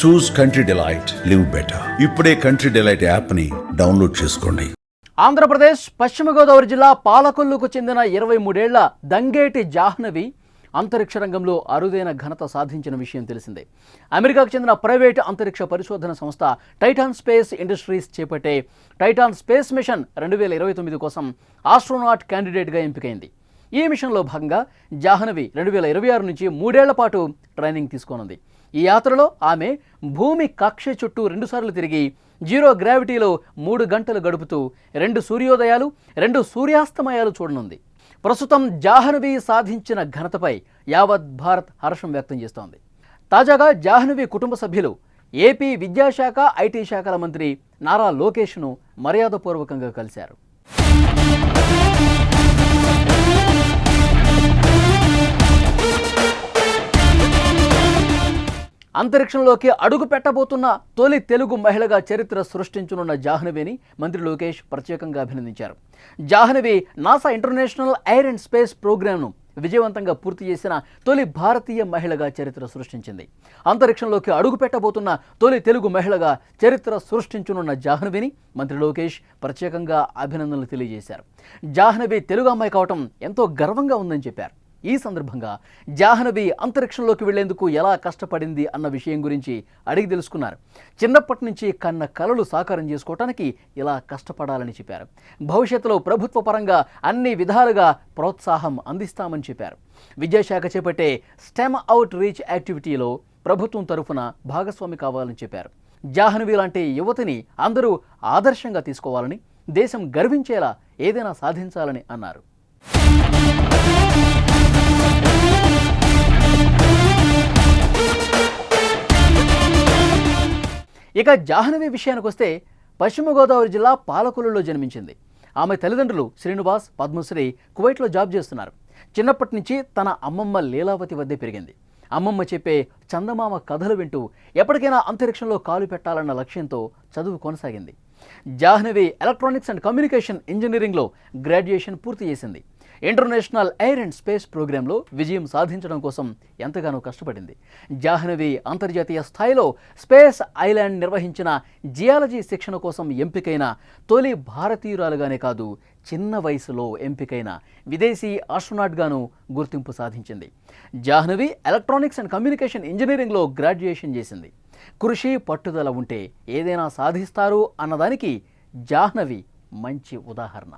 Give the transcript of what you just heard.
చూస్ country delight, live better. ఇప్పుడే country delight యాప్ని download చేసుకోండి. ఆంధ్రప్రదేశ్ పశ్చిమ గోదావరి జిల్లా పాలకొల్లుకు చెందిన 23 ఏళ్ల దంగేటి జాహ్నవి అంతరిక్ష రంగంలో అరుదైన ఘనత సాధించిన విషయం తెలిసిందే. అమెరికాకు చెందిన ప్రైవేటు అంతరిక్ష పరిశోధన సంస్థ టైటాన్ స్పేస్ ఇండస్ట్రీస్ చేపట్టే టైటాన్ స్పేస్ మిషన్ 2029 కోసం ఆస్ట్రోనాట్ క్యాండిడేట్గా ఎంపికైంది. ఈ మిషన్లో భాగంగా జాహ్నవి 2026 నుంచి 3 ఏళ్ల పాటు ట్రైనింగ్ తీసుకోనుంది. ఈ యాత్రలో ఆమె భూమి కక్ష చుట్టూ 2 సార్లు తిరిగి జీరో గ్రావిటీలో 3 గంటలు గడుపుతూ 2 సూర్యోదయాలు 2 సూర్యాస్తమయాలు చూడనుంది. ప్రస్తుతం జాహ్నవి సాధించిన ఘనతపై యావత్ భారత్ హర్షం వ్యక్తం చేస్తోంది. తాజాగా జాహ్నవి కుటుంబ సభ్యులు ఏపీ విద్యాశాఖ ఐటీ శాఖల మంత్రి నారా లోకేష్ను మర్యాదపూర్వకంగా కలిశారు. అంతరిక్షంలోకి అడుగు పెట్టబోతున్న తొలి తెలుగు మహిళగా చరిత్ర సృష్టించనున్న జాహ్నవిని మంత్రి లోకేష్ ప్రత్యేకంగా అభినందించారు. Jahnavi NASA international air and space ప్రోగ్రామ్ను విజయవంతంగా పూర్తి చేసిన తొలి భారతీయ మహిళగా చరిత్ర సృష్టించింది. అంతరిక్షంలోకి అడుగు పెట్టబోతున్న తొలి తెలుగు మహిళగా చరిత్ర సృష్టించనున్న జాహ్నవిని మంత్రి లోకేష్ ప్రత్యేకంగా అభినందనలు తెలియజేశారు. జాహ్నవి తెలుగు అమ్మాయి కావటం ఎంతో గర్వంగా ఉందని చెప్పారు. ఈ సందర్భంగా జాహ్నవి అంతరిక్షంలోకి వెళ్లేందుకు ఎలా కష్టపడింది అన్న విషయం గురించి అడిగి తెలుసుకున్నారు. చిన్నప్పటి నుంచి కన్న కలలు సాకారం చేసుకోవటానికి ఇలా కష్టపడాలని చెప్పారు. భవిష్యత్తులో ప్రభుత్వ పరంగా అన్ని విధాలుగా ప్రోత్సాహం అందిస్తామని చెప్పారు. విద్యాశాఖ చేపట్టే స్టెమ్ అవుట్ రీచ్ యాక్టివిటీలో ప్రభుత్వం తరఫున భాగస్వామి కావాలని చెప్పారు. జాహ్నవి లాంటి యువతిని అందరూ ఆదర్శంగా తీసుకోవాలని, దేశం గర్వించేలా ఏదైనా సాధించాలని అన్నారు. ఇక జాహ్నవి విషయానికి వస్తే పశ్చిమ గోదావరి జిల్లా పాలకొల్లులో జన్మించింది. ఆమె తల్లిదండ్రులు శ్రీనివాస్, పద్మశ్రీ కువైట్లో జాబ్ చేస్తున్నారు. చిన్నప్పటి నుంచి తన అమ్మమ్మ లీలావతి వద్దే పెరిగింది. అమ్మమ్మ చెప్పే చందమామ కథలు వింటూ ఎప్పటికైనా అంతరిక్షంలో కాలు పెట్టాలన్న లక్ష్యంతో చదువు కొనసాగింది. జాహ్నవి ఎలక్ట్రానిక్స్ అండ్ కమ్యూనికేషన్ ఇంజనీరింగ్లో గ్రాడ్యుయేషన్ పూర్తి చేసింది. ఇంటర్నేషనల్ ఎయిర్ అండ్ స్పేస్ ప్రోగ్రాంలో విజయం సాధించడం కోసం ఎంతగానో కష్టపడింది. జాహ్నవి అంతర్జాతీయ స్థాయిలో స్పేస్ ఐలాండ్ నిర్వహించిన జియాలజీ శిక్షణ కోసం ఎంపికైన తొలి భారతీయురాలుగానే కాదు, చిన్న వయసులో ఎంపికైన విదేశీ ఆస్ట్రోనాట్గాను గుర్తింపు సాధించింది. జాహ్నవి ఎలక్ట్రానిక్స్ అండ్ కమ్యూనికేషన్ ఇంజనీరింగ్లో గ్రాడ్యుయేషన్ చేసింది. కృషి, పట్టుదల ఉంటే ఏదైనా సాధిస్తారు అన్నదానికి జాహ్నవి మంచి ఉదాహరణ.